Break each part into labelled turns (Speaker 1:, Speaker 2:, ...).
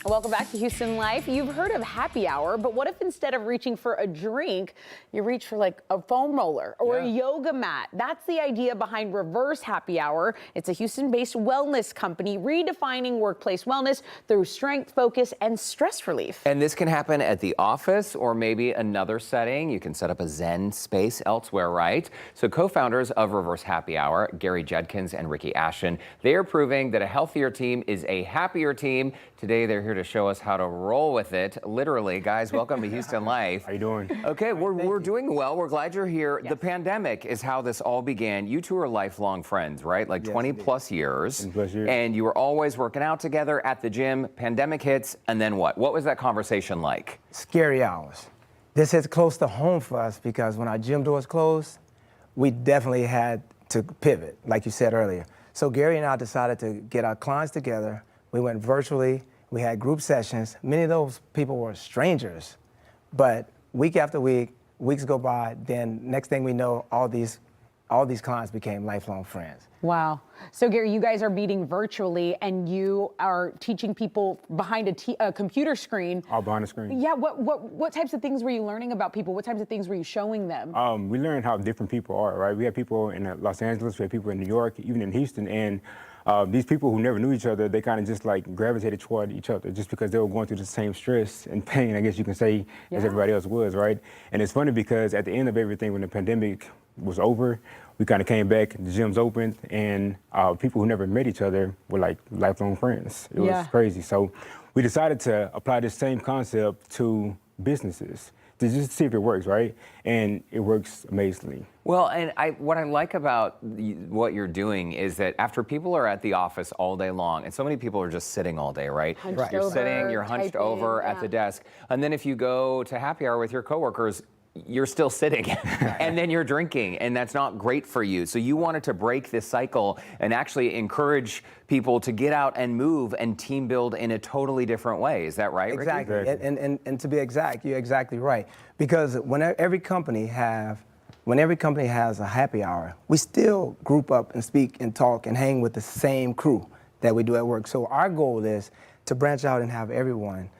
Speaker 1: Welcome back to Houston Life. You've heard of happy hour, but what if instead of reaching for a drink, you reach for like a foam roller or a yoga mat? That's the idea behind Reverse Happy Hour. It's a Houston-based wellness company redefining workplace wellness through strength, focus, and stress relief.
Speaker 2: And this can happen at the office or maybe another setting. You can set up a Zen space elsewhere, right? So co-founders of Reverse Happy Hour, Garry, Jedkins, and Ashton, they are proving that a healthier team is a happier team. Today, they're here to show us how to roll with it. Literally, guys, welcome to Houston Life.
Speaker 3: How you doing?
Speaker 2: Okay, we're doing well. We're glad you're here.
Speaker 1: Yes.
Speaker 2: The pandemic is how this all began. You two are lifelong friends, right? Like 20 plus years. And you were always working out together at the gym. Pandemic hits, and then what? What was that conversation like?
Speaker 4: Scary hours. This hits close to home for us because when our gym doors closed, we definitely had to pivot, like you said earlier. So Garry and I decided to get our clients together. We went virtually. We had group sessions. Many of those people were strangers, but week after week, weeks go by, then next thing we know, all these clients became lifelong friends.
Speaker 1: Wow. So Garry, you guys are meeting virtually and you are teaching people behind a computer screen.
Speaker 3: All behind the screen.
Speaker 1: Yeah, what types of things were you learning about people? What types of things were you showing them?
Speaker 3: We learned how different people are, right? We had people in Los Angeles, we had people in New York, even in Houston, and these people who never knew each other, they kind of just like gravitated toward each other just because they were going through the same stress and pain, I guess you can say, as everybody else was, right? And it's funny because at the end of everything, when the pandemic was over, we kind of came back, the gyms opened, and people who never met each other were like lifelong friends. It was crazy. So we decided to apply this same concept to businesses to just see if it works, right? And it works amazingly.
Speaker 2: Well, and what I like about what you're doing is that after people are at the office all day long, and so many people are just sitting all day, right? You're sitting, you're hunched over at the desk, and then if you go to happy hour with your coworkers, you're still sitting and then you're drinking, and that's not great for you. So you wanted to break this cycle and actually encourage people to get out and move and team build in a totally different way. Is that right, Ricky?
Speaker 4: Exactly. And to be exact, you're exactly right. Because when every company has a happy hour, we still group up and speak and talk and hang with the same crew that we do at work. So our goal is to branch out and have everyone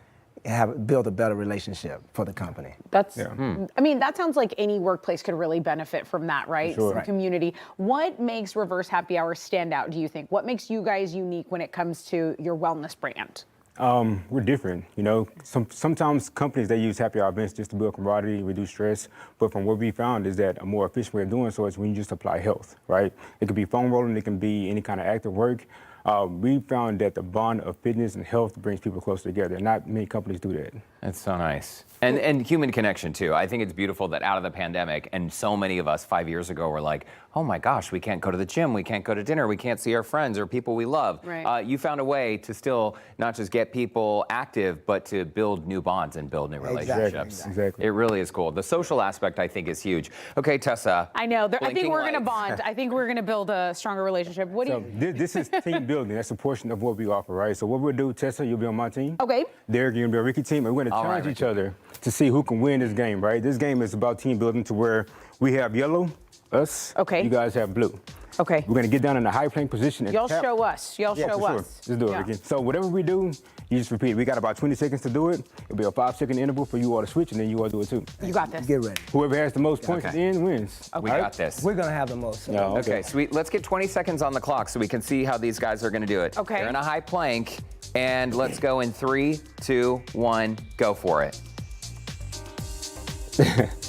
Speaker 4: build a better relationship for the company.
Speaker 1: That's, I mean, that sounds like any workplace could really benefit from that, right?
Speaker 3: Sure.
Speaker 1: Some community. What makes Reverse Happy Hour stand out, do you think? What makes you guys unique when it comes to your wellness brand?
Speaker 3: We're different, you know. Sometimes companies, they use happy hour events just to build camaraderie, reduce stress. But from what we found is that a more efficient way of doing so is when you just apply health, right? It could be foam rolling, it can be any kind of active work. We found that the bond of fitness and health brings people closer together. Not many companies do that.
Speaker 2: That's so nice. And human connection, too. I think it's beautiful that out of the pandemic, and so many of us 5 years ago were like, oh my gosh, we can't go to the gym, we can't go to dinner, we can't see our friends or people we love.
Speaker 1: Right.
Speaker 2: You found a way to still not just get people active, but to build new bonds and build new relationships.
Speaker 3: Exactly.
Speaker 2: It really is cool. The social aspect, I think, is huge. Okay, Tessa.
Speaker 1: I know. I think we're going to
Speaker 2: lights.
Speaker 1: bond. I think we're going to build a stronger relationship. What do you...
Speaker 3: This is team building. That's a portion of what we offer, right? So what we'll do, Tessa, you'll be on my team.
Speaker 1: Okay.
Speaker 3: Derek, you're going to be on Ricky's team, and we're going to challenge each other to see who can win this game, right? This game is about team building to where we have yellow, us.
Speaker 1: Okay.
Speaker 3: You guys have blue.
Speaker 1: Okay.
Speaker 3: We're going to get down in a high plank position and
Speaker 1: Y'all
Speaker 3: tap.
Speaker 1: show us. Y'all show
Speaker 3: Sure.
Speaker 1: us.
Speaker 3: Let's do it, Ricky. So whatever we do, you just repeat. We got about 20 seconds to do it. It'll be a 5-second interval for you all to switch, and then you all do it too.
Speaker 1: You got this.
Speaker 4: Get ready.
Speaker 3: Whoever has the most points at the end wins.
Speaker 2: We got this.
Speaker 4: We're going to have the most. So.
Speaker 2: Okay, sweet. Let's get 20 seconds on the clock so we can see how these guys are going to do it.
Speaker 1: Okay.
Speaker 2: They're in a high plank, and let's go in 3, 2, 1, go for it.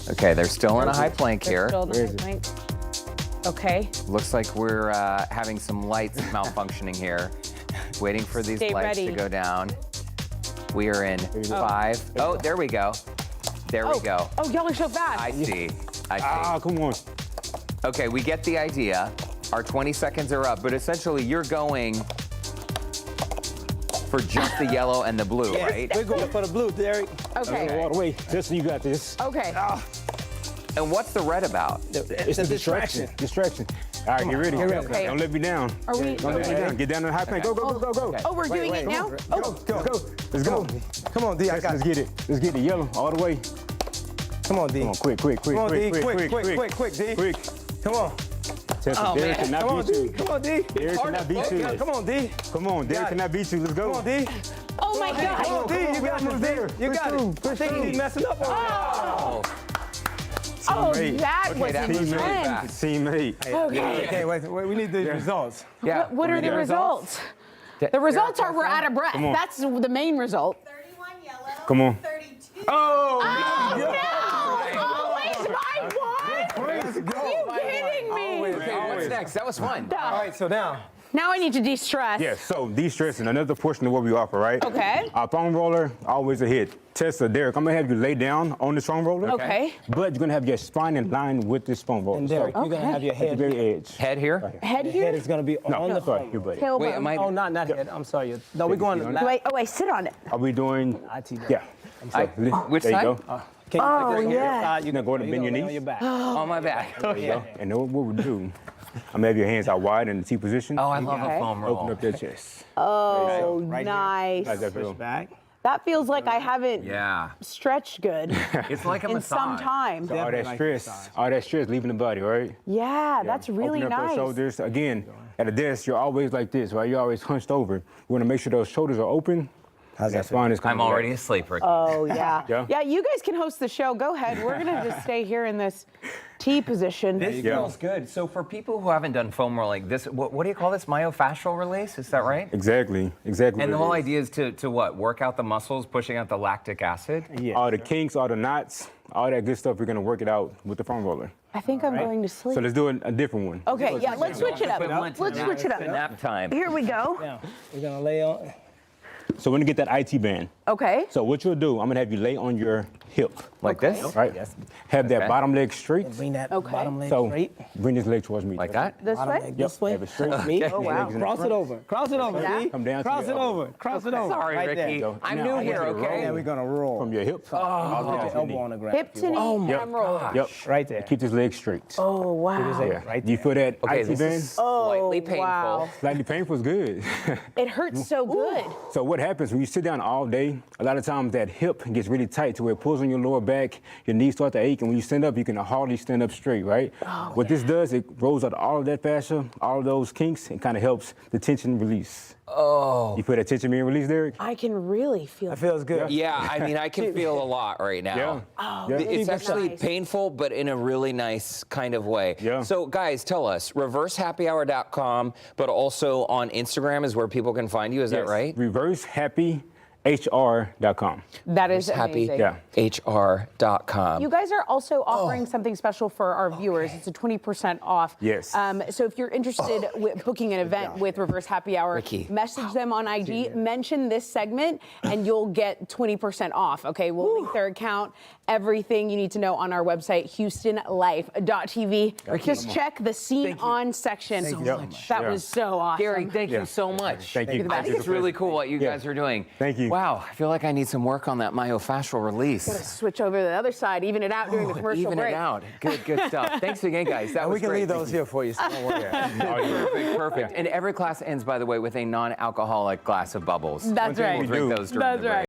Speaker 2: Okay, they're still in a high plank here.
Speaker 1: Okay.
Speaker 2: Looks like we're having some lights malfunctioning here. Waiting for these
Speaker 1: Stay
Speaker 2: lights
Speaker 1: ready.
Speaker 2: to go down. We are in 5. Oh, there we go. There we go.
Speaker 1: Oh, y'all are so fast.
Speaker 2: I see. I see.
Speaker 3: Ah, come on.
Speaker 2: Okay, we get the idea. Our 20 seconds are up, but essentially you're going for just the yellow and the blue, right?
Speaker 4: We're going for the blue, Derek.
Speaker 1: Okay.
Speaker 3: All the way. Tessa, you got this.
Speaker 1: Okay.
Speaker 2: And what's the red about?
Speaker 4: It's a distraction.
Speaker 3: Distraction. All right, get ready.
Speaker 1: Okay.
Speaker 3: Don't let me down.
Speaker 1: Are we?
Speaker 3: Don't let me down. Get down in the high plank. Go, go, go, go, go.
Speaker 1: Oh, we're doing it now?
Speaker 3: Go, go, go. Let's go.
Speaker 4: Come on, D.
Speaker 3: Let's get it. Let's get the yellow all the way.
Speaker 4: Come on, D.
Speaker 3: Come on, quick, quick, quick,
Speaker 4: Come on, D.
Speaker 3: quick,
Speaker 4: Quick, D.
Speaker 3: quick.
Speaker 4: Come on.
Speaker 3: Tessa, Derek cannot
Speaker 4: Come on,
Speaker 3: beat
Speaker 4: D.
Speaker 3: you.
Speaker 4: Come on, D.
Speaker 3: Derek cannot beat you.
Speaker 4: Come on, D.
Speaker 3: Come on, Derek cannot beat you. Let's go.
Speaker 4: Come on, D.
Speaker 1: Oh Oh my God.
Speaker 4: You got this. You got it. He's messing up on
Speaker 1: Oh,
Speaker 3: Teammate.
Speaker 1: that
Speaker 2: Okay,
Speaker 1: was
Speaker 2: that was really
Speaker 1: intense.
Speaker 2: fast.
Speaker 3: Teammate.
Speaker 1: Okay.
Speaker 4: Okay, wait, we need the results.
Speaker 2: Yeah.
Speaker 1: What are the results? The results are we're out of breath.
Speaker 3: on.
Speaker 1: That's the main result.
Speaker 5: 31 yellow.
Speaker 3: Come on.
Speaker 5: 32.
Speaker 1: Oh, no! Always my one!
Speaker 4: Let's go.
Speaker 1: Are you kidding me?
Speaker 2: Okay, what's next? That was fun.
Speaker 4: All right, so now.
Speaker 1: Now I need to de-stress.
Speaker 3: Yes, so de-stressing, another portion of what we offer, right?
Speaker 1: Okay.
Speaker 3: Our foam roller, always a hit. Tessa, Derek, I'm gonna have you lay down on this foam roller.
Speaker 1: Okay.
Speaker 3: But you're gonna have your spine in line with this foam roller.
Speaker 4: And Derek, you're gonna have your
Speaker 3: at the
Speaker 4: head.
Speaker 3: very edge.
Speaker 2: Head here?
Speaker 1: Head
Speaker 4: Your
Speaker 1: here?
Speaker 4: head is gonna be on the
Speaker 3: sorry,
Speaker 4: foam.
Speaker 3: your buddy.
Speaker 1: Tailbone.
Speaker 2: Wait, am I?
Speaker 4: Oh, not head. I'm sorry. No, we're going to
Speaker 3: Take it
Speaker 4: lap.
Speaker 1: Oh, I sit on it.
Speaker 3: Are we doing?
Speaker 4: IT down.
Speaker 3: Yeah.
Speaker 2: Which
Speaker 3: there
Speaker 2: side?
Speaker 3: you go.
Speaker 4: Can you
Speaker 1: Oh,
Speaker 4: take this on
Speaker 1: yeah.
Speaker 4: your side?
Speaker 3: Now go ahead and bend your
Speaker 4: lay on
Speaker 3: knees.
Speaker 4: your back.
Speaker 2: On my back.
Speaker 3: There you go. And then what we do, I'm gonna have your hands out wide in the T position.
Speaker 2: Oh, I love
Speaker 1: Okay.
Speaker 2: a foam
Speaker 3: Open
Speaker 2: roll.
Speaker 3: up that chest.
Speaker 1: Oh,
Speaker 4: Right here.
Speaker 1: nice.
Speaker 3: How's that
Speaker 4: Push
Speaker 3: feel?
Speaker 4: back.
Speaker 1: That feels like I haven't
Speaker 2: Yeah.
Speaker 1: stretched good
Speaker 2: It's like a
Speaker 1: in
Speaker 2: massage.
Speaker 1: some time.
Speaker 3: All that
Speaker 4: Definitely like
Speaker 3: stress, all that stress leaving the body, right?
Speaker 1: Yeah, that's really
Speaker 3: Open up
Speaker 1: nice.
Speaker 3: those shoulders. Again, at a desk, you're always like this, right? You're always hunched over. We want to make sure those shoulders are open.
Speaker 4: How's that feel?
Speaker 3: spine is
Speaker 2: I'm
Speaker 3: coming
Speaker 2: already
Speaker 3: right.
Speaker 2: asleep, Ricky.
Speaker 1: Oh, yeah.
Speaker 3: Yeah.
Speaker 1: Yeah, you guys can host the show. Go ahead. We're going to just stay here in this T position.
Speaker 2: This
Speaker 3: Yeah.
Speaker 2: feels good. So for people who haven't done foam rolling, this what do you call this? Myofascial release? Is that right?
Speaker 3: Exactly.
Speaker 2: And the
Speaker 3: what
Speaker 2: whole
Speaker 3: it is.
Speaker 2: idea is to what? Work out the muscles, pushing out the lactic acid.
Speaker 4: Yeah.
Speaker 3: All the kinks, all the knots, all that good stuff, we're going to work it out with the foam roller.
Speaker 1: I think I'm going to sleep.
Speaker 3: So let's do a different one.
Speaker 1: Okay, yeah, let's switch it up.
Speaker 2: Equivalent to
Speaker 1: Let's
Speaker 2: nap-
Speaker 1: switch it
Speaker 2: to
Speaker 1: up.
Speaker 2: Nap time.
Speaker 1: Here we go.
Speaker 4: Now, we're going to lay on.
Speaker 3: So we're going to get that IT band.
Speaker 1: Okay.
Speaker 3: So what you'll do, I'm going to have you lay on your hip,
Speaker 2: Like this?
Speaker 3: right? Have that
Speaker 2: Okay.
Speaker 3: bottom leg straight.
Speaker 4: Bring that
Speaker 1: Okay.
Speaker 4: bottom leg
Speaker 3: So
Speaker 4: straight.
Speaker 3: bring this leg towards me.
Speaker 2: Like that?
Speaker 1: This
Speaker 4: Bottom
Speaker 1: way?
Speaker 4: leg this way.
Speaker 3: Have it straight.
Speaker 4: Me?
Speaker 1: Oh, wow.
Speaker 3: Legs in the
Speaker 4: Cross it
Speaker 3: front.
Speaker 4: over. Cross it over.
Speaker 1: Yeah.
Speaker 4: See?
Speaker 3: Come down to
Speaker 4: Cross
Speaker 3: your
Speaker 4: it
Speaker 3: elbow.
Speaker 4: over. Cross it over.
Speaker 2: Sorry,
Speaker 4: right
Speaker 2: Ricky.
Speaker 4: There.
Speaker 2: I'm
Speaker 3: Now,
Speaker 2: new
Speaker 3: I want
Speaker 2: here,
Speaker 3: you to roll.
Speaker 2: okay?
Speaker 4: And we're going to roll.
Speaker 3: From your hip.
Speaker 4: Put your elbow on the ground.
Speaker 1: Hip to knee
Speaker 3: Yep.
Speaker 1: and roll.
Speaker 3: Yep.
Speaker 4: Right there.
Speaker 3: Keep this leg straight.
Speaker 1: Oh, wow.
Speaker 3: Yeah.
Speaker 4: Right
Speaker 3: Do you feel that
Speaker 2: Okay,
Speaker 3: IT
Speaker 2: this
Speaker 3: band?
Speaker 2: is slightly painful.
Speaker 1: wow.
Speaker 3: Slightly painful is good.
Speaker 1: It hurts so good.
Speaker 3: So what happens when you sit down all day, a lot of times that hip gets really tight to where it pulls on your lower back, your knees start to ache, and when you stand up, you can hardly stand up straight, right? What this does, it rolls out all of that fascia, all of those kinks, and kind of helps the tension release. Oh. You feel that tension being released, Derek?
Speaker 1: I can really feel
Speaker 4: That feels good.
Speaker 2: Yeah, I mean, I can feel a lot right now.
Speaker 3: Yeah.
Speaker 1: Oh,
Speaker 3: Yeah.
Speaker 2: It's
Speaker 1: this is
Speaker 2: actually
Speaker 1: nice.
Speaker 2: painful, but in a really nice kind of way.
Speaker 3: Yeah.
Speaker 2: So, guys, tell us, reversehappyhour.com, but also on Instagram is where people can find you. Is that right?
Speaker 3: ReverseHappyHR.com.
Speaker 1: That is amazing.
Speaker 3: Yeah.
Speaker 2: HR.com.
Speaker 1: You guys are also offering something special for our viewers. It's a 20% off.
Speaker 3: Yes.
Speaker 1: So if you're interested with booking an event with Reverse Happy Hour,
Speaker 2: Ricky.
Speaker 1: message them on IG, mention this segment, and you'll get 20% off. Okay, we'll link their account, everything you need to know on our website, HoustonLife.tv. Just check the Scene On section.
Speaker 4: Thank you so much.
Speaker 1: That
Speaker 3: Yeah.
Speaker 1: was so awesome.
Speaker 2: Gary, thank
Speaker 3: Yeah.
Speaker 2: you so much.
Speaker 3: Thank you.
Speaker 1: the best.
Speaker 2: I think it's really cool what you guys are doing.
Speaker 3: Thank you.
Speaker 2: Wow, I feel like I need some work on that myofascial release.
Speaker 1: Switch over to the other side, even it out during the commercial
Speaker 2: Even
Speaker 1: break.
Speaker 2: it out. Good stuff. Thanks again, guys. That was
Speaker 4: We can
Speaker 2: great.
Speaker 4: leave those here for you. So don't worry.
Speaker 2: Perfect. And every class ends, by the way, with a non-alcoholic glass of bubbles.
Speaker 1: That's
Speaker 3: thing
Speaker 1: right.
Speaker 3: we
Speaker 2: We'll drink
Speaker 3: do.
Speaker 2: those during
Speaker 1: That's
Speaker 2: the break.
Speaker 1: right.